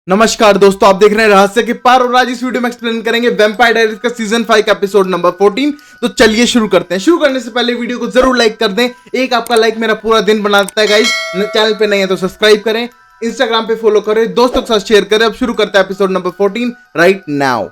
नमस्कार दोस्तों, आप देख रहे हैं रहस्य के पार और आज इस वीडियो में एक्सप्लेन करेंगे वैम्पायर डायरीज का सीजन 5 का एपिसोड नंबर 14। तो चलिए शुरू करते हैं। शुरू करने से पहले वीडियो को जरूर लाइक कर दें। एक आपका लाइक मेरा पूरा दिन बना देता है गाइस। चैनल पे नहीं है तो सब्सक्राइब करें, इंस्टाग्राम पे फॉलो करें, दोस्तों के साथ शेयर करें। अब शुरू करते हैं एपिसोड नंबर 14 राइट नाउ।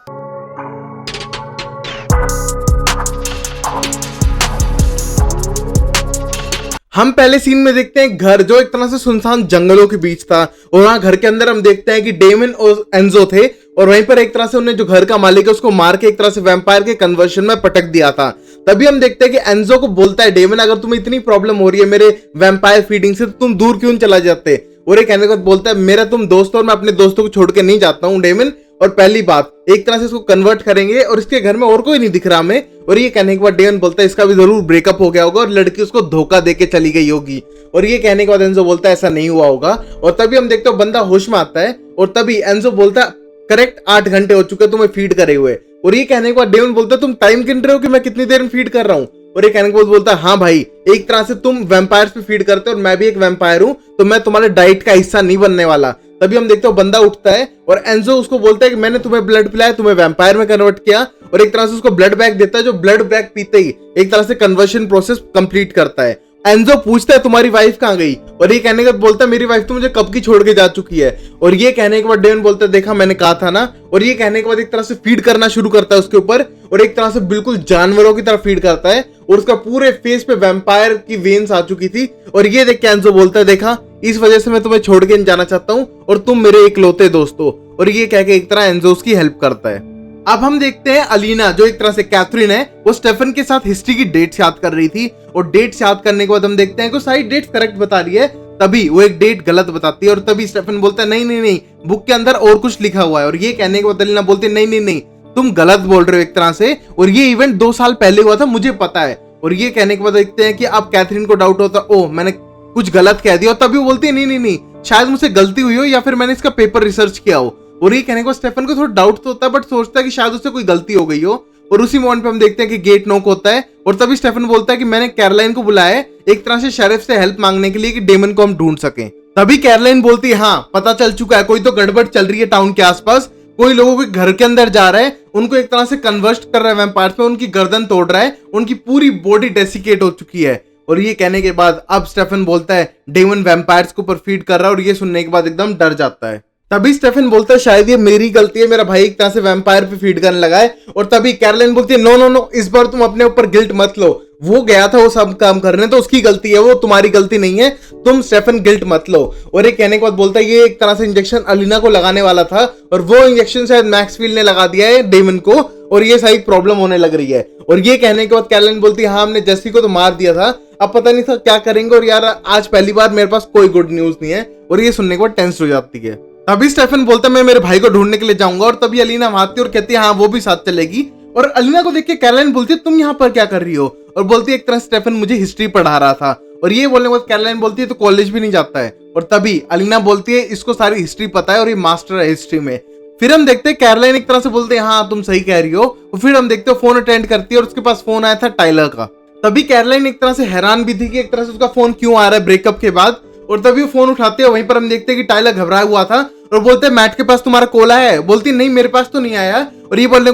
हम पहले सीन में देखते हैं घर जो एक तरह से सुनसान जंगलों के बीच था और वहां घर के अंदर हम देखते हैं कि डेमन और एंजो थे और वहीं पर एक तरह से उन्हें जो घर का मालिक है उसको मार के एक तरह से वैम्पायर के कन्वर्शन में पटक दिया था। तभी हम देखते हैं कि एंजो को बोलता है डेमन, अगर तुम्हें इतनी प्रॉब्लम हो रही है मेरे वैम्पायर फीडिंग से तो तुम दूर क्यों चला जाते। और एक कहने के बाद बोलता है मेरा तुम दोस्त और मैं अपने दोस्तों को छोड़ के नहीं जाता हूँ डेमन। और पहली बात एक तरह से इसको कन्वर्ट करेंगे और इसके घर में और कोई नहीं दिख रहा हमें। और ये कहने के बाद डेमन बोलता है इसका भी जरूर ब्रेकअप हो गया होगा और लड़की उसको धोखा देके चली गई होगी। और ये कहने के बाद एंजो बोलता है ऐसा नहीं हुआ होगा। और तभी हम देखते हो बंदा होश में आता है और तभी एंजो बोलता है करेक्ट 8 घंटे हो चुके तुम्हें फीड करे हुए। और ये कहने के बाद डेमन बोलता है तुम टाइम गिन रहे हो कि मैं कितनी देर में फीड कर रहा हूँ। और ये कहने के बाद बोलता है हाँ भाई, एक तरह से तुम वैम्पायर्स पे फीड करते हो और मैं भी एक वैम्पायर हूँ तो मैं तुम्हारे डाइट का हिस्सा नहीं बनने वाला। तभी हम देखते हो बंदा उठता है और एंजो उसको बोलता है कि मैंने तुम्हें ब्लड पिलाया, तुम्हें वैम्पायर में कन्वर्ट किया। और एक तरह से उसको ब्लड बैग देता है जो ब्लड बैग पीते ही एक तरह से कन्वर्शन प्रोसेस कंप्लीट करता है। एंजो पूछता है तुम्हारी वाइफ कहाँ गई। और ये कहने के बाद बोलता है मेरी वाइफ तो मुझे कब की छोड़ के जा चुकी है। और ये कहने के बाद डेमन बोलता है देखा मैंने कहा था ना। और ये कहने के बाद एक तरह से फीड करना शुरू करता है उसके ऊपर और एक तरह से बिल्कुल जानवरों की तरह फीड करता है और उसका पूरे फेस पे वैम्पायर की वेन्स आ चुकी थी। और ये देख के एंजो बोलता है देखा इस वजह से मैं तुम्हें छोड़ के नहीं जाना चाहता हूँ और तुम मेरे इकलौते दोस्त हो। और ये कह के एक तरह एंजो उसकी हेल्प करता है। अब हम देखते हैं अलीना जो एक तरह से कैथरीन है वो स्टेफन के साथ हिस्ट्री की डेट्स याद कर रही थी। और डेट्स याद करने के बाद हम देखते हैं कि सारी डेट्स करेक्ट बता रही है, तभी वो एक डेट गलत बताती है। और तभी स्टेफन बोलता है नहीं नहीं नहीं, बुक के अंदर और कुछ लिखा हुआ है। और ये कहने के बाद अलीना बोलती है नहीं नहीं नहीं, तुम गलत बोल रहे हो एक तरह से, और ये इवेंट 2 साल पहले हुआ था मुझे पता है। और ये कहने के बाद देखते हैं कि अब कैथरीन को डाउट होता है ओ मैंने कुछ गलत कह दिया। और तभी वो बोलती है नहीं नहीं नहीं, शायद मुझसे गलती हुई हो या फिर मैंने इसका पेपर रिसर्च किया हो। और ये कहने को स्टेफन को थोड़ा डाउट तो होता है बट सोचता है कि शायद उससे कोई गलती हो गई हो। और उसी मोमेंट पे हम देखते हैं कि गेट नॉक होता है और तभी स्टेफन बोलता है कि मैंने कैरोलाइन को बुलाया है एक तरह से शेरिफ से हेल्प मांगने के लिए कि डेमन को हम ढूंढ सकें। तभी कैरोलाइन बोलती है हाँ पता चल चुका है, कोई तो गड़बड़ चल रही है टाउन के आसपास, कोई लोगों के घर के अंदर जा रहा है, उनको एक तरह से कन्वर्ट कर रहा है वैम्पायर्स में, उनकी गर्दन तोड़ रहा है, उनकी पूरी बॉडी डेसिकेट हो चुकी है। और ये कहने के बाद अब स्टेफन बोलता है डेमन वैम्पायर्स को ऊपर फीड कर रहा है। और ये सुनने के बाद एकदम डर जाता है। तभी स्टेफन बोलता है शायद ये मेरी गलती है, मेरा भाई एक तरह से वैम्पायर पे फीड करने लगा है। और तभी कैरोलाइन बोलती है नो नो नो, इस बार तुम अपने ऊपर गिल्ट मत लो, वो गया था वो सब काम करने तो उसकी गलती है, वो तुम्हारी गलती नहीं है, तुम स्टेफन गिल्ट मत लो। और ये कहने के बाद बोलता है ये एक तरह से इंजेक्शन अलीना को लगाने वाला था और वो इंजेक्शन शायद मैक्सफील्ड ने लगा दिया है डेमन को और ये सही प्रॉब्लम होने लग रही है। और ये कहने के बाद कैरोलाइन बोलती है हाँ हमने जेसी को तो मार दिया था, अब पता नहीं था क्या करेंगे और यार आज पहली बार मेरे पास कोई गुड न्यूज नहीं है। और ये सुनने के बाद टेंस हो जाती है। तभी स्टेफन बोलता है मैं मेरे भाई को ढूंढने के लिए जाऊंगा। और तभी अलीना आती है और कहती है हाँ वो भी साथ चलेगी। और अलीना को देख के कैरोलाइन बोलती है तुम यहाँ पर क्या कर रही हो। और बोलती है एक तरह स्टेफन मुझे हिस्ट्री पढ़ा रहा था। और ये बोलने के बाद कैरोलाइन बोलती है तो कॉलेज भी नहीं जाता है। और तभी अलीना बोलती है इसको सारी हिस्ट्री पता है और ये मास्टर है हिस्ट्री में। फिर हम देखते हैं कैरोलाइन एक तरह से बोलते हैं हाँ तुम सही कह रही हो। और फिर हम देखते हो फोन अटेंड करती है और उसके पास फोन आया था टाइलर का। तभी कैरोलाइन एक तरह से हैरान भी थी कि एक तरह से उसका फोन क्यों आ रहा है ब्रेकअप के बाद। और तभी वो फोन उठाते हैं, वहीं पर हम देखते हैं कि टाइलर घबराया हुआ था और बोलते हैं मैट के पास तुम्हारा कॉल आया है। बोलती नहीं मेरे पास तो नहीं आया। और ये बोलने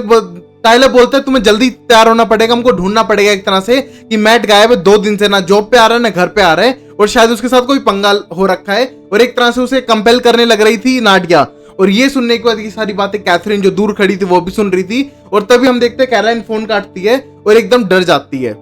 टाइलर बोलता है तुम्हें जल्दी तैयार होना पड़ेगा, हमको ढूंढना पड़ेगा एक तरह से कि मैट गायब है 2 दिन से, ना जॉब पे आ रहा है ना घर पे आ रहा है और शायद उसके साथ कोई पंगा हो रखा है। और एक तरह से उसे कंपेल करने लग रही थी नाडिया। और ये सुनने के बाद ये सारी बातें कैथरीन जो दूर खड़ी थी वो भी सुन रही थी। और तभी हम देखते हैं कैरोलाइन फोन काटती है और एकदम डर जाती है।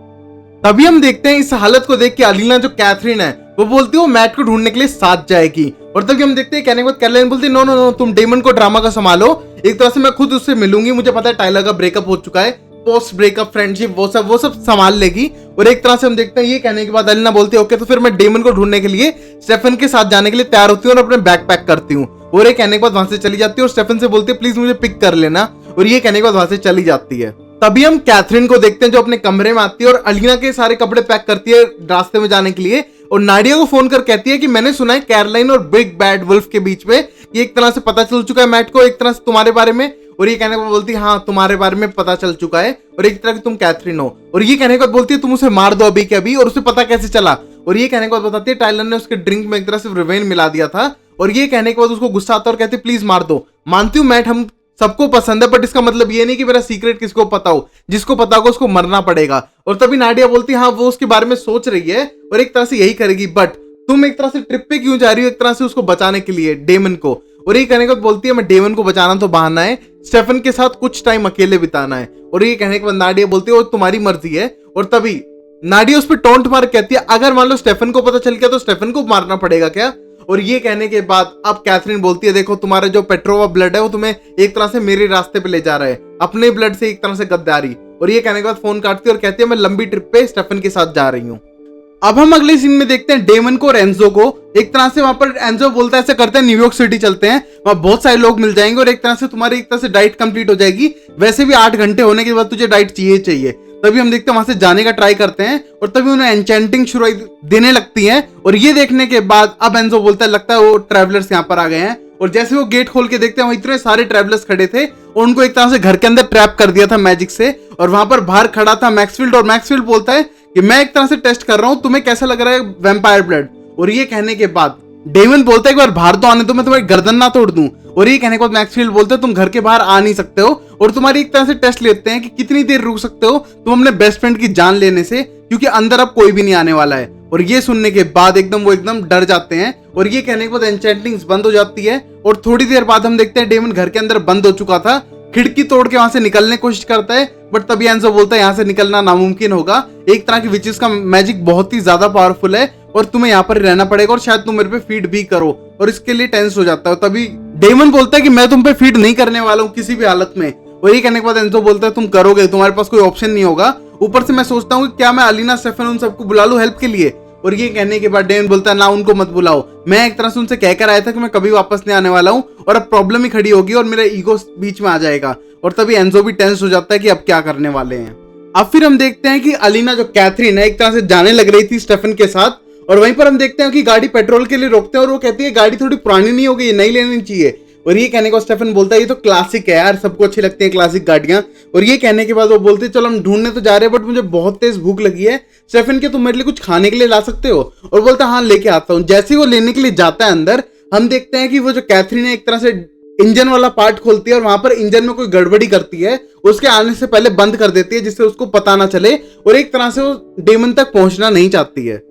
तभी हम देखते हैं इस हालत को देख के अलीना जो कैथरीन है वो बोलती है वो मैट को ढूंढने के लिए साथ जाएगी। और तभी हम देखते हैं कहने के बाद कैरोलाइन बोलती है नो नो नो, तुम डेमन को ड्रामा का संभालो, एक तरह से मैं खुद उससे मिलूंगी, मुझे पता है टाइलर का ब्रेकअप हो चुका है, पोस्ट ब्रेकअप फ्रेंडशिप वो सब संभाल लेगी। और एक तरह से हम देखते हैं ये कहने के बाद अलीना बोलती है ओके तो फिर मैं डेमन को ढूंढने के लिए स्टेफन के साथ जाने के लिए तैयार होती हूँ और अपने बैग पैक करती हूँ। और ये कहने के बाद वहां से चली जाती है और स्टेफन से बोलती है प्लीज मुझे पिक कर लेना। और ये कहने के बाद वहां से चली जाती है। तभी हम कैथरीन को देखते हैं जो अपने कमरे में आती है और अलीना के सारे कपड़े पैक करती है रास्ते में जाने के लिए। और नाडिया को फोन कर कहती है कि मैंने सुना है कैरोलाइन और बिग बैड वुल्फ के बीच में ये एक तरह से पता चल चुका है मैट को एक तरह से तुम्हारे बारे में। और ये कहने को बोलती है हाँ तुम्हारे बारे में पता चल चुका है और एक तरह की तुम कैथरीन हो। और ये कहने को बोलती है तुम उसे मार दो अभी के अभी। और उसे पता कैसे चला। और ये कहने को बताती है टाइलर ने उसके ड्रिंक में एक तरह से रिवेन मिला दिया था और ये कहने के बाद उसको गुस्सा आता है और कहती है प्लीज मार दो। मानती हूँ मैट हम सबको पसंद है, बट इसका मतलब ये नहीं कि मेरा सीक्रेट किसको पता हो, जिसको पता होगा उसको मरना पड़ेगा। और तभी नाडिया बोलती है हाँ वो उसके बारे में सोच रही है और एक तरह से यही करेगी, बट तुम एक तरह से ट्रिप पे क्यों जा रही हो, एक तरह से उसको बचाने के लिए डेमन को। और ये कहने के बाद बोलती है मैं डेमन को बचाना तो बहाना है, स्टेफन के साथ कुछ टाइम अकेले बिताना है। और ये कहने के बाद नाडिया बोलती है वो तुम्हारी मर्जी है। और तभी नाडिया उस पर टोंट मार कहती है अगर मान लो स्टेफन को पता चल गया तो स्टेफन को मारना पड़ेगा क्या। और ये कहने के बाद अब कैथरीन बोलती है देखो तुम्हारा जो पेट्रोवा ब्लड है वो तुम्हें एक तरह से मेरे रास्ते पे ले जा रहा है, अपने ब्लड से एक तरह से गद्दारी। और ये कहने के बाद फोन काटती है और कहती है मैं लंबी ट्रिप पे स्टेफन के साथ जा रही हूँ। अब हम अगले सीन में देखते हैं डेमन को और एंजो को। एक तरह से वहां पर एंजो बोलता है ऐसा करते हैं न्यूयॉर्क सिटी चलते हैं, वहां बहुत सारे लोग मिल जाएंगे और एक तरह से तुम्हारी एक तरह से डाइट कंप्लीट हो जाएगी। वैसे भी 8 घंटे होने के बाद तुझे डाइट चाहिए। तभी हम देखते हैं वहां से जाने का ट्राई करते हैं और तभी उन्हें एन्चेंटिंग शुरू देने लगती है। और ये देखने के बाद अब एंजो बोलता है लगता है वो ट्रैवलर्स यहाँ पर आ गए हैं। और जैसे वो गेट खोल के देखते हैं वहां इतने सारे ट्रैवलर्स खड़े थे और उनको एक तरह से घर के अंदर ट्रैप कर दिया था मैजिक से। और वहां पर बाहर खड़ा था मैक्सफील्ड और मैक्सफील्ड बोलता है कि मैं एक तरह से टेस्ट कर रहा हूं तुम्हें कैसा लग रहा है वैम्पायर ब्लड। और ये कहने के बाद डेमन बोलता है एक बार बाहर तो आने दो, मैं तुम्हारी गर्दन ना तोड़ दूं। और ये कहने के बाद मैक्सफील्ड बोलते हैं तुम घर के बाहर आ नहीं सकते हो और तुम्हारी एक तरह से टेस्ट लेते हैं कि कितनी देर रुक सकते हो तुम अपने बेस्ट फ्रेंड की जान लेने से, क्योंकि अंदर अब कोई भी नहीं आने वाला है। और ये सुनने के बाद वो एकदम डर जाते हैं। और ये कहने के बाद एन्चेंटिंग्स बंद हो जाती है और थोड़ी देर बाद हम देखते हैं डेमन घर के अंदर बंद हो चुका था, खिड़की तोड़ के वहां से निकलने की कोशिश करता है। बट तभी एंजो बोलता है यहाँ से निकलना नामुमकिन होगा, एक तरह की विचेस का मैजिक बहुत ही ज्यादा पावरफुल है और तुम्हें यहाँ पर रहना पड़ेगा और शायद तुम मेरे पे फीड भी करो। और इसके लिए टेंस हो जाता है। तभी डेमन बोलता है कि मैं तुम पे फीड नहीं करने वाला हूँ किसी भी हालत में। और ये कहने के बाद एंजो बोलता है तुम करोगे, तुम्हारे पास कोई ऑप्शन नहीं होगा। ऊपर से मैं सोचता हूँ कि क्या मैं अलीना स्टेफन उन सबको बुला लूं हेल्प के लिए। और ये कहने के बाद डेमन बोलता है ना उनको मत बुलाओ, मैं एक तरह से उनसे कहकर आया था कि मैं कभी वापस नहीं आने वाला हूँ और अब प्रॉब्लम ही खड़ी होगी और मेरा ईगो बीच में आ जाएगा। और तभी एंजो भी टेंस हो जाता है कि अब क्या करने वाले हैं। अब फिर हम देखते हैं कि अलीना जो कैथरीन है एक तरह से जाने लग रही थी स्टेफन के साथ और वहीं पर हम देखते हैं कि गाड़ी पेट्रोल के लिए रोकते हैं और वो कहती है गाड़ी थोड़ी पुरानी नहीं हो गई, नई लेनी चाहिए। और ये कहने को स्टेफन बोलता है ये तो क्लासिक है यार, सबको अच्छी लगती है क्लासिक गाड़ियां। और ये कहने के बाद वो बोलते हैं चलो हम ढूंढने तो जा रहे हैं बट मुझे बहुत तेज भूख लगी है स्टेफन के, तुम मेरे लिए कुछ खाने के लिए ला सकते हो। और बोलता है हाँ लेके आता हूँ। जैसे ही वो लेने के लिए जाता है अंदर हम देखते हैं कि वो जो कैथरीन है एक तरह से इंजन वाला पार्ट खोलती है और वहां पर इंजन में कोई गड़बड़ी करती है, उसके आने से पहले बंद कर देती है जिससे उसको पता ना चले और एक तरह से वो डेमन तक पहुंचना नहीं चाहती है।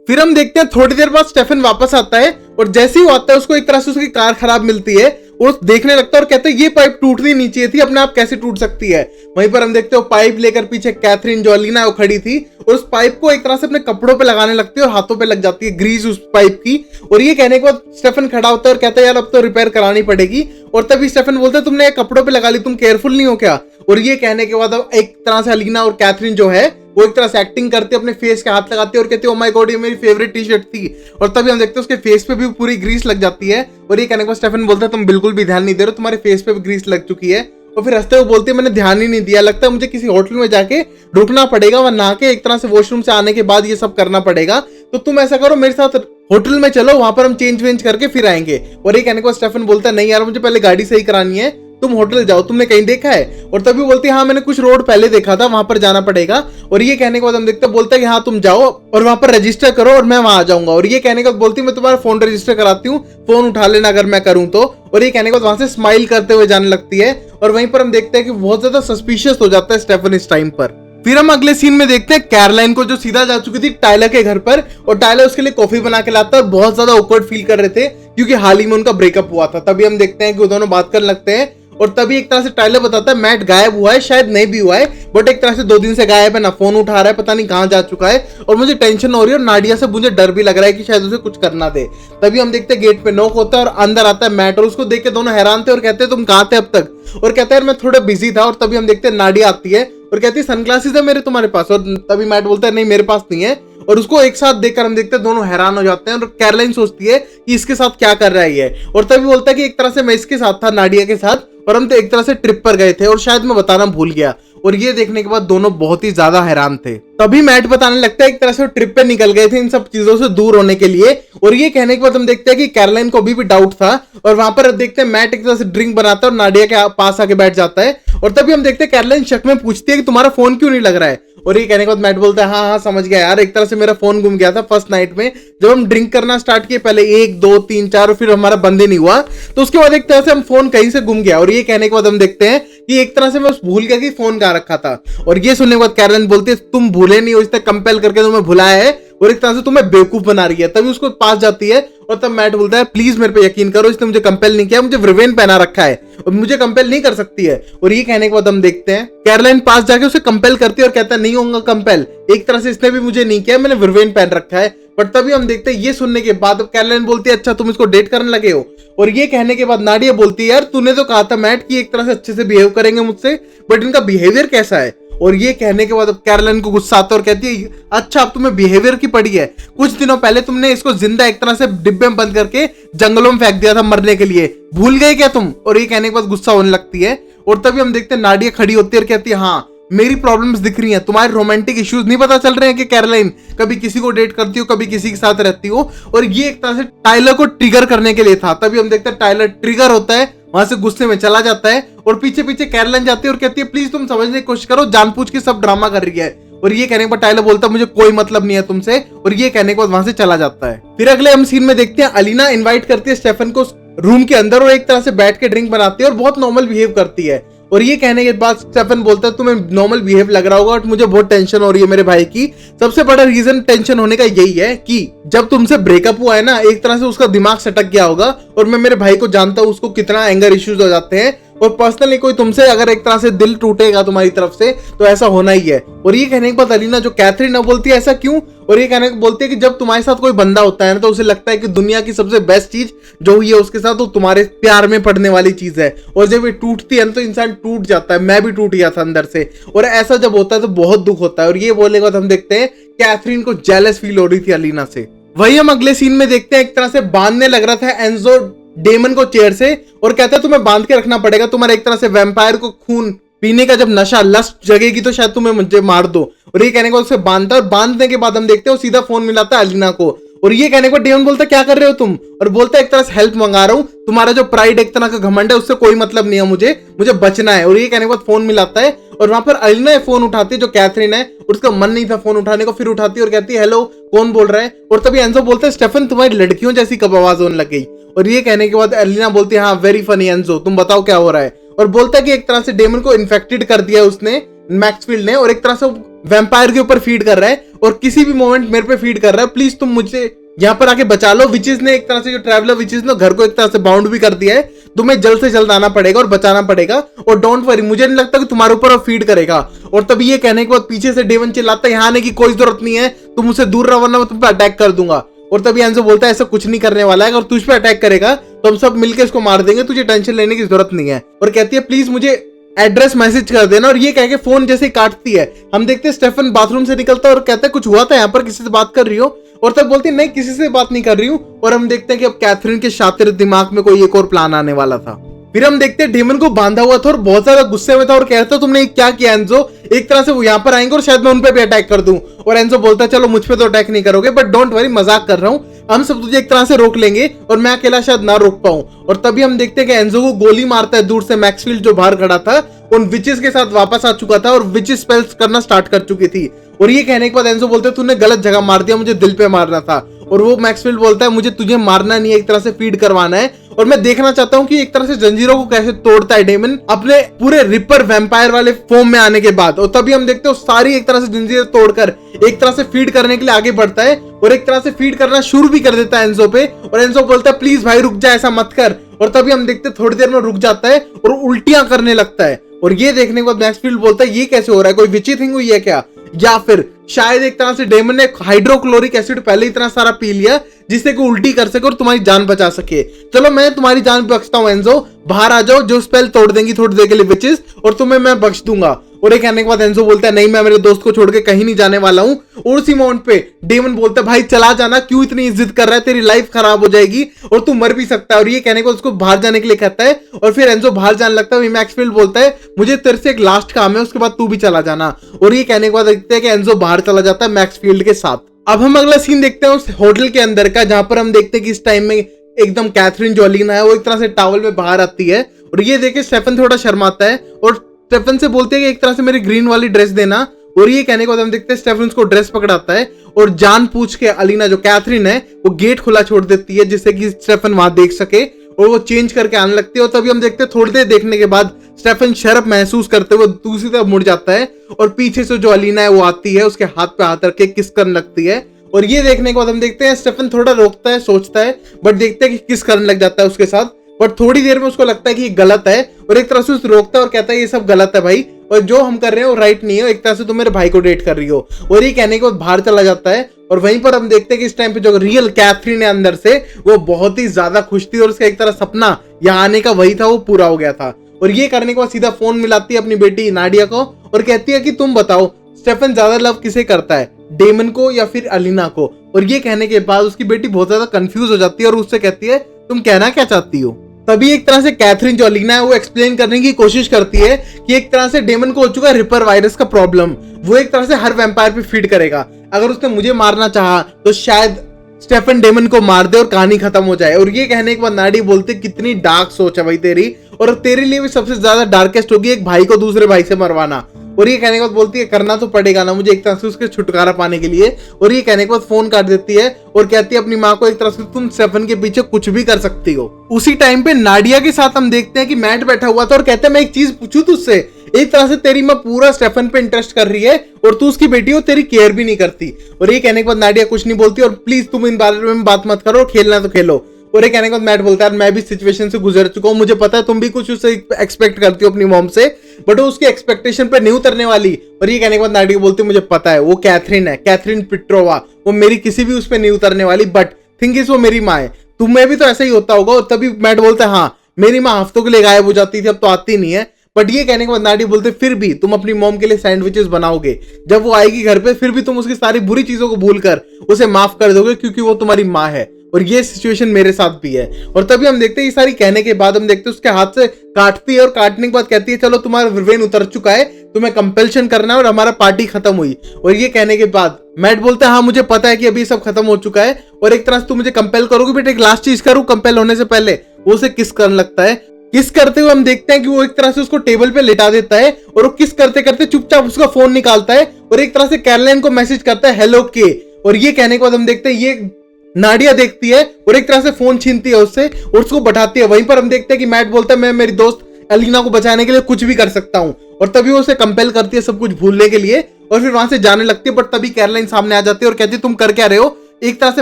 फिर हम देखते हैं थोड़ी देर बाद स्टेफन वापस आता है और जैसे ही वो आता है उसको एक तरह से उसकी कार खराब मिलती है और देखने लगता है और कहता है ये पाइप टूटनी नहीं चाहिए थी, अपने आप कैसे टूट सकती है। वहीं पर हम देखते हो पाइप लेकर पीछे कैथरीन जो अलीना है वो खड़ी थी और उस पाइप को एक तरह से अपने कपड़ों पे लगाने लगती है और हाथों पे लग जाती है ग्रीस उस पाइप की। और ये कहने के बाद स्टेफन खड़ा होता है और कहता है यार अब तो रिपेयर करानी पड़ेगी। और तभी स्टेफन बोलता है तुमने कपड़ों पे लगा ली, तुम केयरफुल नहीं हो क्या। और ये कहने के बाद अब एक तरह से अलीना और कैथरीन जो है वो एक तरह से एक्टिंग करते अपने फेस के हाथ लगाते और कहते ओ माय गॉड ये मेरी फेवरेट टी शर्ट थी। और तभी हम देखते हैं उसके फेस पे भी पूरी ग्रीस लग जाती है। और ये कहने के बाद स्टेफन बोलता है तुम बिल्कुल भी ध्यान नहीं दे रहे हो, तुम्हारे फेस पे भी ग्रीस लग चुकी है। और फिर हंसते हुए बोलती है मैंने ध्यान ही नहीं दिया, लगता है मुझे किसी होटल में जाके रुकना पड़ेगा वह नहा के एक तरह से वॉशरूम से आने के बाद ये सब करना पड़ेगा। तो तुम ऐसा करो मेरे साथ होटल में चलो, वहां पर हम चेंज वेंज करके फिर आएंगे। और ये कहने के बाद स्टेफन बोलता है नहीं यार मुझे पहले गाड़ी सही करानी है, तुम होटल जाओ, तुमने कहीं देखा है। और तभी बोलती है हाँ मैंने कुछ रोड पहले देखा था, वहां पर जाना पड़ेगा। और ये कहने के बाद हम देखते हैं बोलता है कि हाँ तुम जाओ और वहां पर रजिस्टर करो और मैं वहां आ जाऊंगा। और ये कहने के बाद बोलती है मैं तुम्हारा फोन रजिस्टर कराती हूँ, फोन उठा लेना अगर मैं करूँ तो। और ये कहने के बाद वहां से स्माइल करते हुए जाने लगती है और वहीं पर हम देखते हैं कि बहुत ज्यादा सस्पिशियस हो जाता है स्टेफन इस टाइम पर। फिर हम अगले सीन में देखते हैं कैरोलाइन को जो सीधा जा चुकी थी टायलर के घर पर और टायलर उसके लिए कॉफी बना के लाता है और बहुत ज्यादा ऑकवर्ड फील कर रहे थे क्योंकि हाल ही में उनका ब्रेकअप हुआ था। तभी हम देखते हैं कि वो दोनों बात करने लगते हैं और तभी एक तरह से टायलर बताता है मैट गायब हुआ है, शायद नहीं भी हुआ है बट एक तरह से 2 दिन से गायब है, ना फोन उठा रहा है, पता नहीं कहां जा चुका है और मुझे टेंशन हो रही है और नाडिया से मुझे डर भी लग रहा है कि शायद उसे कुछ करना दे। तभी हम देखते हैं गेट पे नॉक होता है और अंदर आता है मैट और उसको देख के दोनों हैरान थे और कहते हैं तुम कहां थे अब तक। और कहता है मैं थोड़ा बिजी था। और तभी हम देखते हैं नाडिया आती है और कहती है सनग्लासेस है मेरे तुम्हारे पास। और तभी मैट बोलता है नहीं मेरे पास नहीं है। और उसको एक साथ देखकर हम देखते हैं दोनों हैरान हो जाते हैं और कैरोलाइन सोचती है कि इसके साथ क्या कर रहा है ये। और तभी बोलता है कि एक तरह से मैं इसके साथ था नाडिया के साथ और हम तो एक तरह से ट्रिप पर गए थे और शायद मैं बताना भूल गया। और ये देखने के बाद दोनों बहुत ही ज्यादा हैरान थे। तभी मैट बताने लगता है एक तरह से ट्रिप पे निकल गए थे इन सब चीजों से दूर होने के लिए। और ये कहने के बाद हम देखते हैं कि कैरोलाइन को अभी भी डाउट था और वहां पर देखते हैं मैट एक तरह से ड्रिंक बनाता है और नाडिया के पास आके बैठ जाता है। और तभी हम देखते हैं कैरोलाइन शक में पूछती है कि तुम्हारा फोन क्यों नहीं लग रहा है। और ये कहने के बाद मैट बोलता है हाँ हाँ समझ गया यार, एक तरह से मेरा फोन गुम गया था फर्स्ट नाइट में जब हम ड्रिंक करना स्टार्ट किए, पहले 1 2 3 4 और फिर हमारा बंद ही नहीं हुआ, तो उसके बाद एक तरह से हम फोन कहीं से गुम गया। और ये कहने के बाद हम देखते हैं कि एक तरह से मैं भूल गया कि फोन कहाँ रखा था। और ये सुनने के बाद कैरोलाइन बोलती है तुम भूले नहीं हो, इसने कंपेल करके तुम्हें भुलाया है और एक तरह से तुम्हें बेवकूफ बना रही है। तभी उसको पास जाती है और तब मैट बोलता है प्लीज मेरे पे यकीन करो, इसने मुझे कंपेल नहीं किया, मुझे रिवेन पहना रखा है और मुझे कंपेल नहीं कर सकती है। और ये कहने के बाद हम देखते हैं कैरोलाइन पास जाके उसे कंपेल करती है और कहता है नहीं होगा कंपेल, एक तरह से इसने भी मुझे नहीं किया, मैंने रिवेन पहन रखा है। बट तभी हम देखते हैं ये सुनने के बाद कैरोलाइन बोलती है अच्छा तुम इसको डेट करने लगे हो। और ये कहने के बाद नाडिया बोलती है यार तूने तो कहा था मैट कि एक तरह से अच्छे से बिहेव करेंगे मुझसे, बट इनका बिहेवियर कैसा है। और ये कहने के बाद अब कैरोलाइन को गुस्सा आता है और कहती है अच्छा अब तुम्हें बिहेवियर की पड़ी है, कुछ दिनों पहले तुमने इसको जिंदा एक तरह से डिब्बे में बंद करके जंगलों में फेंक दिया था मरने के लिए, भूल गए क्या तुम। और ये कहने के बाद गुस्सा होने लगती है और तभी हम देखते हैं नाडिया खड़ी होती है और कहती है हाँ मेरी प्रॉब्लम्स दिख रही हैं, तुम्हारे रोमांटिक इश्यूज नहीं पता चल रहे हैं कि कैरोलाइन कभी किसी को डेट करती हो कभी किसी के साथ रहती हो। और ये एक तरह से टाइलर को ट्रिगर करने के लिए था। तभी हम देखते हैं टाइलर ट्रिगर होता है, वहां से गुस्से में चला जाता है और पीछे पीछे कैरोलाइन जाती है और कहती है प्लीज तुम समझने की कोशिश करो, जानबूझ के सब ड्रामा कर रही है। और ये कहने के बाद टाइलर बोलता है मुझे कोई मतलब नहीं है तुमसे, और ये कहने के बाद वहां से चला जाता है। फिर अगले हम सीन में देखते हैं अलीना इनवाइट करती है स्टेफन को रूम के अंदर और एक तरह से बैठ के ड्रिंक बनाती है और बहुत नॉर्मल बिहेव करती है। और ये कहने के बाद स्टेफन बोलता है तुम्हें नॉर्मल बिहेव लग रहा होगा बट मुझे बहुत टेंशन हो रही है मेरे भाई की। सबसे बड़ा रीजन टेंशन होने का यही है कि जब तुमसे ब्रेकअप हुआ है ना, एक तरह से उसका दिमाग सटक गया होगा और मैं मेरे भाई को जानता हूँ उसको कितना एंगर इश्यूज हो जाते हैं, और पर्सनली कोई तुमसे अगर एक तरह से दिल टूटेगा तुम्हारी तरफ से तो ऐसा होना ही है। और ये कहने के बाद अलीना जो कैथरीन है बोलती है ऐसा क्यों। और ये कहने को बोलती है कि जब तुम्हारे साथ कोई बंदा होता है ना तो उसे लगता है कि दुनिया की सबसे बेस्ट चीज जो हुई है उसके साथ वो तुम्हारे प्यार में पड़ने वाली चीज है, और जब ये टूटती है ना तो इंसान टूट जाता है। मैं भी टूट गया था अंदर से, और ऐसा जब होता है तो बहुत दुख होता है। और ये बोलने के बाद हम देखते हैं कैथरीन को जेलस फील हो रही थी अलीना से। वही हम अगले सीन में देखते हैं एक तरह से बांधने लग रहा था एंजो डेमन को चेयर से और कहता है तुम्हें बांध के रखना पड़ेगा, तुम्हारे एक तरह से वैम्पायर को खून पीने का जब नशा लस्ट जगेगी तो शायद तुम्हें मुझे मार दो। और ये कहने को उसे बांधता है और बांधने के बाद हम देखते हैं वो सीधा फोन मिलाता है अलीना को। और ये कहने को डेमन बोलता है क्या कर रहे हो तुम, और बोलता है एक तरह से हेल्प मंगा रहा हूं, तुम्हारा जो प्राइड एक तरह का घमंड है उससे कोई मतलब नहीं है, मुझे बचना है। और ये कहने के बाद फोन मिलाता है और वहां पर अलीना फोन उठाती है जो कैथरीन है, और उसका मन नहीं था फोन उठाने को, फिर उठाती है और कहती है हेलो कौन बोल रहा है। और तभी एंजो बोलता है स्टेफन तुम्हारी लड़कियों जैसी कब आवाज होने लग गई। और ये कहने के बाद अलीना बोलती है हाँ वेरी फनी एंजो, तुम बताओ क्या हो रहा है। और बोलता है कि एक तरह से डेमन को इन्फेक्टेड कर दिया उसने मैक्सफील्ड ने, और एक तरह से वैम्पायर के ऊपर फीड कर रहा है और किसी भी मोमेंट मेरे पे फीड कर रहा है, प्लीज तुम मुझे यहाँ पर आके बचा लो। विचेस ने एक तरह से जो ट्रैवलर विचेस ने घर को एक तरह से बाउंड भी कर दिया है, तुम्हें जल्द से जल्द आना पड़ेगा और बचाना पड़ेगा, और डोंट वरी मुझे नहीं लगता कि तुम्हारे ऊपर वो फीड करेगा। और तभी ये कहने के बाद पीछे से डेमन चिल्लाता है यहाँ आने की कोई जरूरत नहीं है, तुम मुझसे दूर रहो वरना मैं तुम पे अटैक कर दूंगा। और तभी एंजो बोलता है ऐसा कुछ नहीं करने वाला है, अगर तुझ पे अटैक करेगा तो हम सब मिलकर इसको मार देंगे, तुझे टेंशन लेने की जरूरत नहीं है। और कहती है प्लीज मुझे एड्रेस मैसेज कर देना। और ये कह के फोन जैसे काटती है हम देखते हैं स्टेफन बाथरूम से निकलता है और कहता है कुछ हुआ था यहाँ पर, किसी से बात कर रही हो। और तब बोलती है नहीं किसी से बात नहीं कर रही हूँ। और हम देखते हैं कि अब कैथरीन के शातिर दिमाग में कोई एक और प्लान आने वाला था। फिर हम देखते हैं डेमन को बांधा हुआ था और बहुत ज्यादा गुस्से में था और कहता तुमने क्या किया एंजो, एक तरह से वो यहाँ पर आएंगे और शायद मैं उन पे भी अटैक कर दूं। और एंजो बोलता है चलो मुझ पे तो अटैक नहीं करोगे बट डोंट वरी मजाक कर रहा हूँ, हम सब तुझे एक तरह से रोक लेंगे और मैं अकेला शायद ना रोक पाऊं। और तभी हम देखते हैं कि एंजो को गोली मारता है दूर से मैक्सफील्ड जो बाहर खड़ा था, उन विचेस के साथ वापस आ चुका था और विचेस स्पेल्स करना स्टार्ट कर चुकी थी। और ये कहने के बाद एंजो बोलते हैं तूने गलत जगह मार दिया, मुझे दिल पे मारना था। और वो मैक्सफील्ड बोलता है मुझे तुझे मारना नहीं है, एक तरह से फीड करवाना है, और मैं देखना चाहता हूँ कि एक तरह से जंजीरों को कैसे तोड़ता है डेमन अपने पूरे रिपर वैम्पायर वाले फॉर्म में आने के बाद। और तभी हम देखते हैं सारी एक तरह से जंजीरें तोड़कर एक तरह से फीड करने के लिए आगे बढ़ता है और एक तरह से फीड करना शुरू भी कर देता है एंजो पे। और एंजो बोलता है प्लीज भाई रुक जा, ऐसा मत कर। और तभी हम देखते हैं थोड़ी देर में रुक जाता है और उल्टियां करने लगता है। और ये देखने के बाद मैक्सफील्ड बोलता है ये कैसे हो रहा है, कोई विची थिंग हुई है क्या, या फिर शायद एक तरह से डेमन ने हाइड्रोक्लोरिक एसिड पहले इतना सारा पी लिया जिससे कि उल्टी कर सके और तुम्हारी जान बचा सके। चलो मैं तुम्हारी जान बख्शता हूं एंजो, बाहर आ जाओ, जो स्पेल तोड़ देंगी थोड़ी देर के लिए विचेस, और तुम्हें मैं बख्श दूंगा। और ये कहने के बाद एंजो बोलता है नहीं मैं मेरे दोस्त को छोड़ के कहीं नहीं जाने वाला हूं। और उसी मोमेंट पे डेमन बोलता है भाई चला जाना, क्यों इतनी जिद कर रहा है, तेरी लाइफ खराब हो जाएगी और तू मर भी सकता है। और ये कहने के बाद उसको बाहर जाने के लिए कहता है और फिर एंजो बाहर जाने लगता है। मैक्सफील्ड बोलता है मुझे तेरे से एक लास्ट काम है, उसके बाद तू भी चला जाना। और ये कहने के बाद देखते हैं कि एंजो बाहर चला जाता है मैक्सफील्ड के साथ। अब हम अगला सीन देखते हैं उस होटल के अंदर का, जहां पर हम देखते हैं कि इस टाइम में एकदम कैथरीन जो अलीना है वो एक तरह से टॉवल में बाहर आती है। और ये देखे स्टेफन थोड़ा शर्माता है और स्टेफन से बोलते हैं कि एक तरह से मेरी ग्रीन वाली ड्रेस देना। और ये कहने के बाद हम देखते हैं स्टेफन उसको ड्रेस पकड़ाता है और जान पूछ के अलीना जो कैथरीन है वो गेट खुला छोड़ देती है जिससे कि स्टेफन वहां देख सके और वो चेंज करके आने लगती है। और तभी हम देखते हैं थोड़ी देर देखने के बाद स्टेफन शर्म महसूस करते हुए दूसरी तरफ मुड़ जाता है और पीछे से जो अलीना है वो आती है, उसके हाथ पे हाथ रख के किस करने लगती है। और ये देखने के बाद हम देखते हैं स्टेफन थोड़ा रोकता है, सोचता है, बट देखते हैं कि किस करने लग जाता है उसके साथ। बट थोड़ी देर में उसको लगता है कि ये गलत है और एक तरह से उसे रोकता है और कहता है ये सब गलत है भाई, और जो हम कर रहे हैं वो राइट नहीं है, एक तरह से तुम मेरे भाई को डेट कर रही हो। और ये कहने के बाद बाहर चला जाता है और वहीं पर हम देखते हैं कि इस टाइम पे जो रियल कैथरीन है अंदर से वो बहुत ही ज्यादा खुश थी और उसका एक तरह सपना यहाँ आने का वही था वो पूरा हो गया था। और ये करने के बाद सीधा फोन मिलाती है अपनी बेटी नाडिया को और कहती है कि तुम बताओ स्टेफन ज्यादा लव किसे करता है, डेमन को या फिर अलीना को। और ये कहने के बाद उसकी बेटी बहुत ज्यादा कंफ्यूज हो जाती है और उससे कहती है तुम कहना क्या चाहती हो। तभी एक तरह से कैथरीन जो अलीना है वो एक्सप्लेन करने की कोशिश करती है कि एक तरह से डेमन को हो चुका है रिपर वायरस का प्रॉब्लम, वो एक तरह से हर वैम्पायर पे फीड करेगा। अगर उसने मुझे मारना चाहा तो शायद स्टेफन डेमन को मार दे और कहानी खत्म हो जाए। और ये कहने के बाद नाडी बोलते कितनी डार्क सोच है भाई तेरी, और तेरे लिए भी सबसे ज्यादा डार्केस्ट होगी एक भाई को दूसरे भाई से मरवाना। और ये कहने के बाद बोलती है करना तो पड़ेगा ना मुझे एक तरह से उसके छुटकारा पाने के लिए। और ये कहने के बाद फोन काट देती है और कहती है अपनी माँ को एक तरह से तुम स्टेफन के पीछे कुछ भी कर सकती हो। उसी टाइम पे नाडिया के साथ हम देखते हैं कि मैट बैठा हुआ था और कहते हैं मैं एक चीज पूछूं तुझसे, एक तरह से तेरी माँ पूरा स्टेफन पे इंटरेस्ट कर रही है और तू उसकी बेटी हो, तेरी केयर भी नहीं करती। और ये कहने के बाद नाडिया कुछ नहीं बोलती और प्लीज तुम इन बारे में बात मत करो, खेलना तो खेलो। और ये कहने के बाद मैट बोलता है मैं भी सिचुएशन से गुजर चुका हूँ, मुझे पता है तुम भी कुछ उससे एक्सपेक्ट करती हो अपनी मॉम से, बट वो उसकी एक्सपेक्टेशन पे नहीं उतरने वाली। और ये कहने के बाद नाडिया बोलती है मुझे पता है वो कैथरीन है, कैथरीन पेट्रोवा, वो मेरी किसी भी उस पर नहीं उतरने वाली, बट थिंक इज वो मेरी माँ है, तुम्हें भी तो ऐसा ही होता होगा। और तभी मैट बोलता है हाँ मेरी माँ हफ्तों के लिए गायब हो जाती थी, अब तो आती नहीं है। बट ये कहने के बाद नाडी बोलते फिर भी तुम अपनी मॉम के लिए सैंडविचेस बनाओगे, जब वो आएगी घर पे फिर भी तुम उसकी सारी बुरी चीजों को भूलकर उसे माफ कर दोगे क्योंकि वो तुम्हारी माँ है। और ये सिचुएशन मेरे साथ भी है। और तभी हम देखते हैं ये सारी कहने के बाद हम देखते हैं उसके हाथ से काटती है और काटने के बाद कहती है चलो तुम्हारा रिवेन उतर चुका है, तुम्हें कंपल्शन करना है और हमारा पार्टी खत्म हुई। और ये कहने के बाद मैट बोलता है हाँ मुझे पता है कि अभी सब खत्म हो चुका है और एक तरह से तुम मुझे कंपेल करोगे, बट एक लास्ट चीज करूं कंपेल होने से पहले। वो उसे किस करने लगता है। किस करते हुए हम देखते हैं कि वो एक तरह से उसको टेबल पे लेटा देता है और वो किस करते करते चुपचाप उसका फोन निकालता है और एक तरह से कैरोलाइन को मैसेज करता है हेलो के। और ये कहने के बाद हम देखते हैं ये नाडिया देखती है और एक तरह से फोन छीनती है उससे और उसको बैठाती है। वहीं पर हम देखते हैं कि मैट बोलता है मैं मेरी दोस्त अलीना को बचाने के लिए कुछ भी कर सकता हूं। और तभी वो उसे कंपेल करती है सब कुछ भूलने के लिए और फिर वहां से जाने लगती है। बट तभी कैरोलाइन सामने आ जाती है और कहती है तुम कर क्या रहे हो, एक तरह से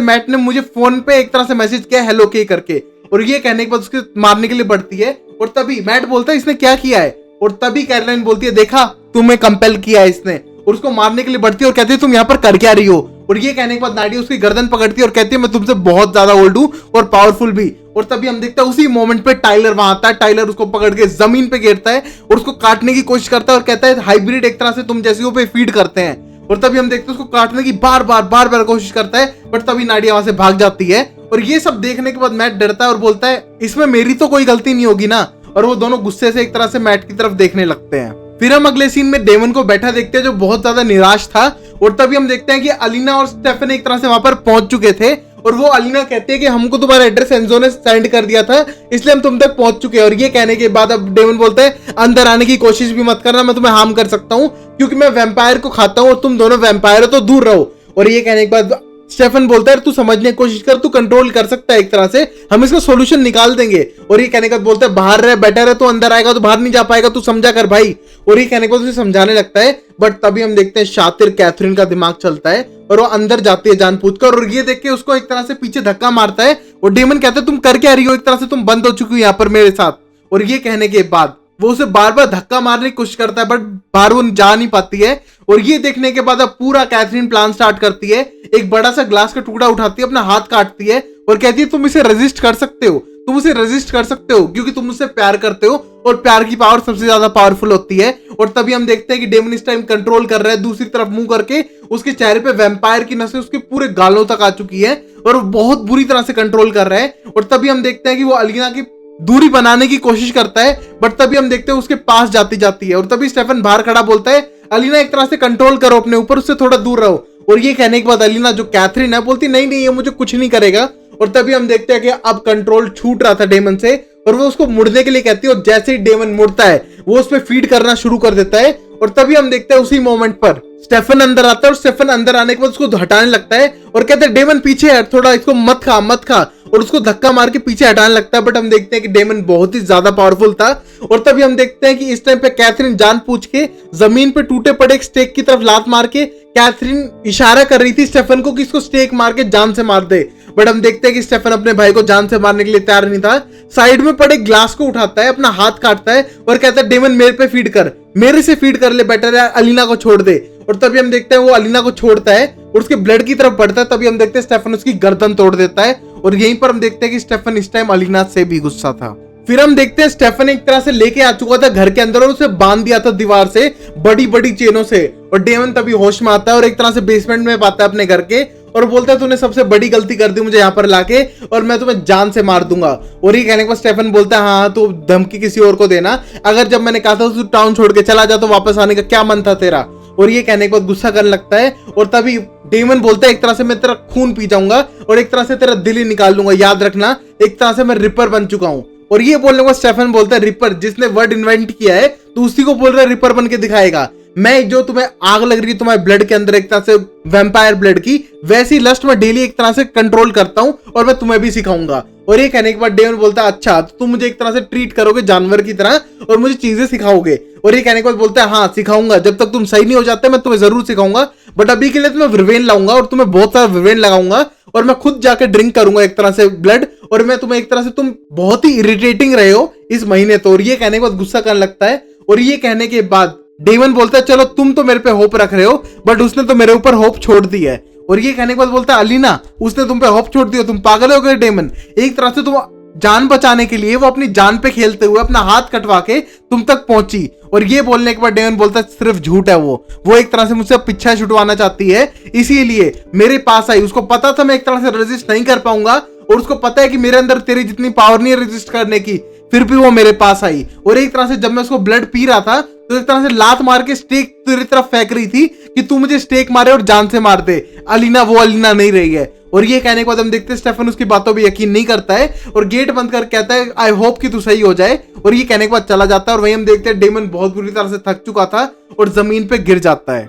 मैट ने मुझे फोन पे एक तरह से मैसेज किया हेलो के करके। और ये कहने के बाद उसके मारने के लिए बढ़ती है और तभी मैट बोलता है इसने क्या किया है। और तभी कैरोलाइन बोलती है देखा तुम्हें कंपेल किया है इसने, और उसको मारने के लिए बढ़ती है और कहती है तुम यहाँ पर कर क्या रही हो। और ये कहने के बाद नाडिया उसकी गर्दन पकड़ती है और कहती है मैं तुमसे बहुत ज्यादा ओल्ड हूं और पावरफुल भी। और तभी हम देखते हैं उसी मोमेंट पे टाइलर वहां आता है, टाइलर उसको पकड़ के जमीन पे गिरता है और उसको काटने की कोशिश करता है और कहता है हाइब्रिड एक तरह से तुम जैसी पे फीड करते हैं। और तभी हम देखते हैं उसको काटने की बार बार कोशिश करता है, बट तभी नाडिया वहां से भाग जाती है। और ये सब देखने के बाद मैट डरता है और बोलता है इसमें मेरी तो कोई गलती नहीं होगी ना। और वो दोनों गुस्से से एक तरह से मैट की तरफ देखने लगते हैं। फिर हम अगले सीन में डेमन को बैठा देखते हैं जो बहुत ज्यादा निराश था। और तभी हम देखते हैं कि अलीना और स्टेफन एक तरह से वहां पर पहुंच चुके थे और वो अलीना कहती है कि हमको तुम्हारा एड्रेस एंजो ने सेंड कर दिया था इसलिए हम तुम तक पहुंच चुके हैं। और ये कहने के बाद अब डेमन बोलता है अंदर आने की कोशिश भी मत करना, मैं तुम्हें हार्म कर सकता हूं क्योंकि मैं वैम्पायर को खाता हूं और तुम दोनों वैम्पायर हो तो दूर रहो। और ये कहने के बाद स्टेफन बोलता है तू समझने की कोशिश कर, तू कंट्रोल कर सकता है एक तरह से, हम इसका सॉल्यूशन निकाल देंगे। और ये कहने के बाद बोलता है बाहर रह, बेटर है तो अंदर आएगा तो बाहर नहीं जा पाएगा, तू समझा कर भाई। और ये कहने के बाद उसे समझाने लगता है। बट तभी हम देखते हैं शातिर कैथरीन का दिमाग चलता है और वो अंदर जाती है जानबूझकर और ये देख के उसको एक तरह से पीछे धक्का मारता है। और डेमन कहता है तुम कर क्या रही हो, एक तरह से तुम बंद हो चुकी हो यहाँ पर मेरे साथ। और ये कहने के बाद वो उसे बार बार धक्का मारने की कोशिश करता है बट बाहर वो जा नहीं पाती है। और ये देखने के बाद अब पूरा कैथरीन प्लान स्टार्ट करती है, एक बड़ा सा ग्लास का टुकड़ा उठाती है, अपना हाथ काटती है और कहती है तुम इसे रेजिस्ट कर सकते हो, तुम उसे रेजिस्ट कर सकते हो क्योंकि तुम उससे प्यार करते हो और प्यार की पावर सबसे ज्यादा पावरफुल होती है। और तभी हम देखते हैं कि डेमन इस टाइम कंट्रोल कर रहा है, दूसरी तरफ मुंह करके उसके चेहरे पे वैम्पायर की नसें उसके पूरे गालों तक आ चुकी है और वो बहुत बुरी तरह से कंट्रोल कर रहा है। और तभी हम देखते हैं कि वो अलीना की दूरी बनाने की कोशिश करता है बट तभी हम देखते हैं उसके पास जाती है। और तभी स्टेफन बाहर खड़ा बोलता है अलीना एक तरह से कंट्रोल करो अपने ऊपर, उससे थोड़ा दूर रहो। और ये कहने के बाद अलीना जो कैथरीन है बोलती नहीं ये मुझे कुछ नहीं करेगा। और तभी हम देखते हैं कि अब कंट्रोल छूट रहा था डेमन से और वो उसको मुड़ने के लिए कहती है और जैसे ही डेमन मुड़ता है वो उस पर फीड करना शुरू कर देता है। और तभी हम देखते हैं उसी मोमेंट पर स्टेफन अंदर आता है और स्टेफन अंदर आने के बाद उसको हटाने लगता है और कहते हैं डेमन पीछे हट, थोड़ा इसको मत खा मत खा, और उसको धक्का मार के पीछे हटाने लगता है। बट हम देखते हैं कि डेमन बहुत ही ज्यादा पावरफुल था और तभी हम देखते हैं कि इस टाइम पे कैथरीन जान पूछ के जमीन पे टूटे पड़े एक स्टेक की तरफ लात मार के कैथरीन इशारा कर रही थी स्टेफन को कि इसको स्टेक मार के जान से मार दे। बट हम देखते हैं कि स्टेफन अपने भाई को जान से मारने के लिए तैयार नहीं था। साइड में पड़े ग्लास को उठाता है, अपना हाथ काटता है और कहता है डेमन मेरे पे फीड कर, मेरे से फीड कर ले, बेटर है अलीना को छोड़ दे। और तभी हम देखते हैं वो अलीना को छोड़ता है और उसके ब्लड की तरफ बढ़ता है। तभी हम देखते हैं स्टेफन उसकी गर्दन तोड़ देता है और यहीं पर हम देखते हैं कि स्टेफन इस टाइम अलीना से भी गुस्सा था। फिर हम देखते हैं स्टेफन एक तरह से लेके आ चुका था घर के अंदर और उसे बांध दिया था दीवार से बड़ी बड़ी चेनों से। और डेमन तभी होश में आता है और एक तरह से बेसमेंट में पाता है अपने घर के और बोलता है तूने सबसे बड़ी गलती कर दी मुझे यहाँ पर लाके और मैं तुम्हें जान से मार दूंगा। और ये कहने के बाद स्टेफन बोलता है हाँ तू धमकी किसी और को देना, अगर जब मैंने कहा था तू टाउन छोड़ के चला जा तो वापस आने का क्या मन था तेरा। और ये कहने के बाद गुस्सा करने लगता है और तभी डेमन बोलता है एक तरह से मैं तेरा खून पी जाऊंगा और एक तरह से तेरा दिल ही निकाल लूंगा, याद रखना एक तरह से मैं रिपर बन चुका हूं। और ये बोलने को स्टेफन बोलता है रिपर, जिसने वर्ड इन्वेंट किया है तो उसी को बोल रहा है रिपर बन के दिखाएगा। मैं जो तुम्हें आग लग रही है तुम्हारे ब्लड के अंदर एक तरह से वैम्पायर ब्लड की, वैसी लस्ट मैं डेली एक तरह से कंट्रोल करता हूं और मैं तुम्हें भी सिखाऊंगा। और ये कहने के बाद डेमन बोलता है अच्छा तो तुम मुझे एक तरह से ट्रीट करोगे जानवर की तरह और मुझे चीजें सिखाओगे। और ये कहने के बाद बोलता है हाँ सिखाऊंगा, जब तक तुम सही नहीं हो जाते मैं तुम्हें जरूर सिखाऊंगा, बट अभी के लिए तुम्हें विवेन लाऊंगा और तुम्हें बहुत सारा विवेन लगाऊंगा और मैं खुद जाके ड्रिंक करूंगा एक तरह से ब्लड, और मैं तुम्हें एक तरह से, तुम बहुत ही इरिटेटिंग रहे हो इस महीने तो। और ये कहने के बाद गुस्सा करने लगता है और ये कहने के बाद डेमन बोलता है चलो तुम तो मेरे पे होप रख रहे हो बट उसने तो मेरे ऊपर होप छोड़ दी है। और ये कहने के बाद बोलता है अलीना उसने तुम पे होप छोड़ दिया, तुम पागल हो गए डेमन, एक तरह से तुम जान बचाने के लिए वो अपनी जान पे खेलते हुए अपना हाथ कटवा के तुम तक पहुंची। और ये बोलने के बाद डेमन बोलता है सिर्फ झूठ है, वो एक तरह से मुझसे पीछा छुड़वाना चाहती है इसीलिए मेरे पास आई, उसको पता था मैं एक तरह से रेजिस्ट नहीं कर पाऊंगा और उसको पता है कि मेरे अंदर तेरी जितनी पावर नहीं है रेजिस्ट करने की, फिर भी वो मेरे पास आई। और एक तरह से जब मैं उसको ब्लड पी रहा था तो एक तरह से लात मार के स्टेक तेरी तरफ फेंक रही थी कि तू मुझे स्टेक मारे और जान से मार दे, अलीना वो अलीना नहीं रही है। और ये कहने के बाद हम देखते हैं स्टेफन उसकी बातों पे यकीन नहीं करता है और गेट बंद कर कहता है आई होप कि तू सही हो जाए। और ये कहने के बाद चला जाता है और वहीं हम देखते हैं डेमन बहुत बुरी तरह से थक चुका था और जमीन पे गिर जाता है।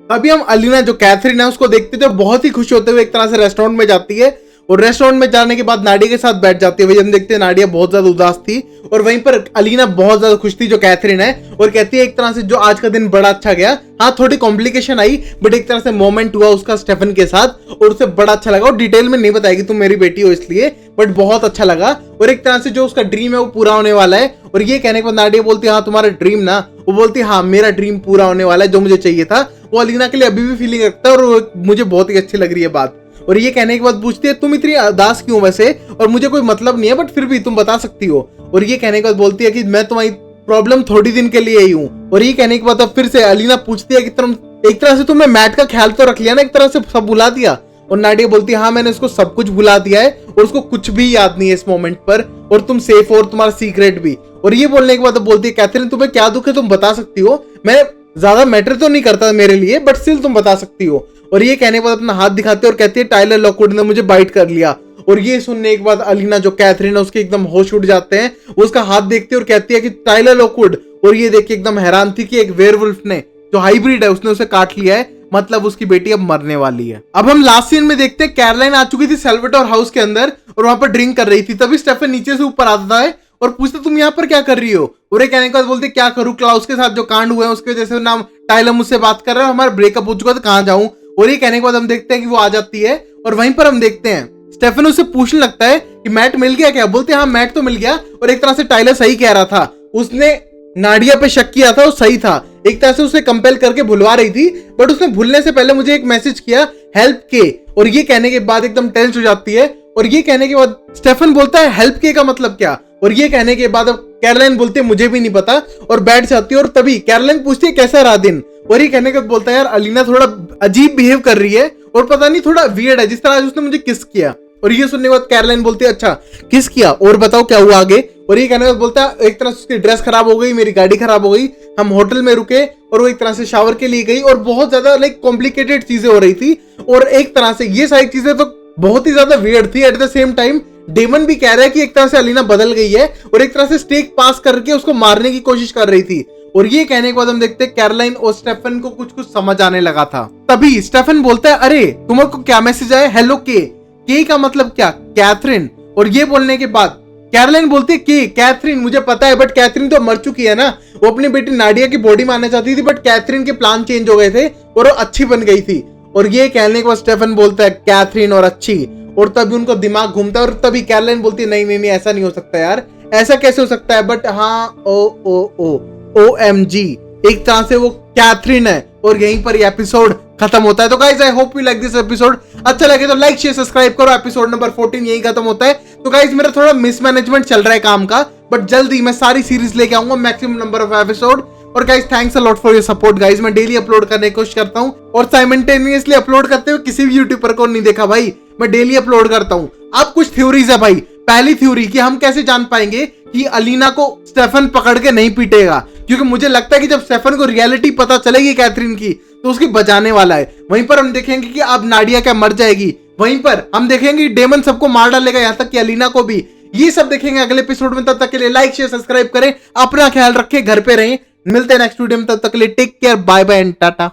तभी हम अलीना जो कैथरीन है उसको देखते थे, बहुत ही खुश होते हुए एक तरह से रेस्टोरेंट में जाती है और रेस्टोरेंट में जाने के बाद नाडिया के साथ बैठ जाती है। वही हम देखते हैं नाडिया बहुत ज्यादा उदास थी और वहीं पर अलीना बहुत ज्यादा खुश थी जो कैथरीन है, और कहती है एक तरह से जो आज का दिन बड़ा अच्छा गया, हाँ थोड़ी कॉम्प्लिकेशन आई बट एक तरह से मोमेंट हुआ उसका स्टेफन के साथ और उसे बड़ा अच्छा लगा। और डिटेल में नहीं बताएगी तुम मेरी बेटी हो इसलिए, बट बहुत अच्छा लगा और एक तरह से जो उसका ड्रीम है वो पूरा होने वाला है। और ये कहने के बाद नाडिया बोलती है हाँ तुम्हारा ड्रीम ना, वो बोलती है हाँ मेरा ड्रीम पूरा होने वाला है, जो मुझे चाहिए था वो अलीना के लिए अभी भी फीलिंग रखता है और मुझे बहुत ही अच्छी लग रही है बात। और ये कहने के बाद पूछती है तुम इतनी उदास क्यों वैसे, और मुझे कोई मतलब नहीं है बट फिर भी तुम बता सकती हो। और ये कहने के बाद बोलती है कि मैं तुम्हारी प्रॉब्लम थोड़ी दिन के लिए ही हूँ। और ये कहने के बाद अब फिर से अलीना पूछती है कि तुम एक तरह से तुमने मैट का ख्याल तो रख लिया ना, एक तरह से सब भुला दिया। और नाडिया बोलती है हाँ मैंने उसको सब कुछ भुला दिया है और उसको कुछ भी याद नहीं है इस मोमेंट पर, और तुम सेफ हो और तुम्हारा सीक्रेट भी। और ये बोलने के बाद बोलती है कैथरीन तुम्हें क्या दुख है तुम बता सकती हो, मैं ज्यादा मैटर तो नहीं करता मेरे लिए बट स्टिल तुम बता सकती हो। और ये कहने के बाद अपना हाथ दिखाते और कहती है टाइलर लॉकवुड ने मुझे बाइट कर लिया। और ये सुनने के बाद अलीना जो कैथरीन है उसके एकदम होश उड़ जाते हैं, वो उसका हाथ देखती है और कहती है कि टाइलर लॉकवुड। और ये देख के एकदम हैरान थी कि एक वेयरवुल्फ ने जो हाइब्रिड है उसने उसे काट लिया है, मतलब उसकी बेटी अब मरने वाली है। अब हम लास्ट सीन में देखते हैं कैरोलाइन आ चुकी थी सेल्वेटोर हाउस के अंदर और वहां पर ड्रिंक कर रही थी। तभी स्टेफन नीचे से ऊपर आता है और पूछते तुम यहाँ पर क्या कर रही हो। और ये कहने के बाद बोलते क्या करूं, क्लाउस के साथ जो कांड हुए हैं उसके वजह से नाम टाइलर मुझसे बात कर रहा है, हमारा ब्रेकअप हो चुका तो कहाँ जाऊं। और ये कहने के बाद हम देखते हैं कि वो आ जाती है और वहीं पर हम देखते हैं स्टेफन उससे पूछने लगता है कि मैट मिल गया क्या, बोलते हाँ मैट तो मिल गया। और एक तरह से टाइलर सही कह रहा था, उसने नाडिया पे शक किया था वो सही था, एक तरह से उसे कंपेल करके भुलवा रही थी बट उसने भूलने से पहले मुझे एक मैसेज किया हेल्प के। और ये कहने के बाद एकदम टेंस हो जाती है और ये कहने के बाद स्टेफन बोलता है हेल्प के का मतलब क्या। और ये कहने के बाद अब कैरोलाइन बोलती है मुझे भी नहीं पता और बैठ जाती है। और तभी कैरोलाइन पूछती है कैसा रहा दिन। और ये कहने के बाद बोलता है यार अलीना थोड़ा अजीब बिहेव कर रही है और पता नहीं थोड़ा वियर्ड है, जिस तरह उसने मुझे किस किया। और ये सुनने के बाद कैरोलाइन बोलती है अच्छा किस किया और बताओ क्या हुआ आगे। और ये कहने के बाद बोलता है एक तरह से उसकी ड्रेस खराब हो गई, मेरी गाड़ी खराब हो गई, हम होटल में रुके और वो एक तरह से शावर के लिए गई और बहुत ज्यादा लाइक कॉम्प्लिकेटेड चीजें हो रही थी। और एक तरह से ये सारी चीजें तो बहुत ही ज्यादा वियर्ड थी। At the same time Damon भी कह रहा है कि एक तरह से अलीना बदल गई है और एक तरह से स्टेक पास करके उसको मारने की कोशिश कर रही थी। और ये कहने के बाद हम देखते हैं कैरोलाइन और स्टेफन को कुछ कुछ समझ आने लगा था। तभी स्टेफन बोलता है, अरे तुम्हारे को क्या मैसेज आया, हेलो के का मतलब क्या, कैथरीन। और ये बोलने के बाद कैरोलाइन बोलती है कि कैथरीन मुझे पता है, बट कैथरीन तो मर चुकी है ना, वो अपनी बेटी नाडिया की बॉडी मारना चाहती थी, बट कैथरीन के प्लान चेंज हो गए थे और वो अच्छी बन गई थी। और ये कहने के बाद स्टेफन बोलता है कैथरीन और अच्छी, और तभी उनको दिमाग घूमता है और तभी कैरोलाइन बोलती है नहीं नहीं नहीं ऐसा नहीं हो सकता यार, ऐसा कैसे हो सकता है, बट हाँ OMG, एक तरह से वो कैथरीन है। और यहीं पर ये एपिसोड खत्म होता है। तो guys I hope you like this episode, अच्छा लगे तो लाइक शेयर सब्सक्राइब करो। एपिसोड नंबर 14 यही खत्म होता है। तो गाइस मेरा थोड़ा मिसमैनेजमेंट चल रहा है काम का, बट जल्दी मैं सारी सीरीज लेके आऊंगा, मैक्सिमम नंबर ऑफ एपिसोड। और guys thanks a lot for your support guys, मैं डेली अपलोड करने की कोशिश करता हूं और साइमल्टेनियसली अपलोड करते हुए किसी भी यूट्यूबर को नहीं देखा भाई, मैं डेली अपलोड करता हूं। अब कुछ थ्योरीज है भाई। पहली थ्योरी कि हम कैसे जान पाएंगे कि अलीना को स्टेफन पकड़ के नहीं पीटेगा, क्योंकि मुझे लगता है कि जब स्टेफन को रियलिटी पता चलेगी कैथरीन की तो उसकी बचाने वाला है। वहीं पर हम देखेंगे कि अब नाडिया क्या मर जाएगी, वहीं पर हम देखेंगे डेमन सबको मार डालेगा, यहां तक कि अलीना को भी। ये सब देखेंगे अगले एपिसोड में। तब तक के लिए लाइक शेयर सब्सक्राइब करें, अपना ख्याल रखें, घर पे रहें। मिलते हैं नेक्स्ट वीडियो में, तब तक के लिए take care, bye bye and Tata.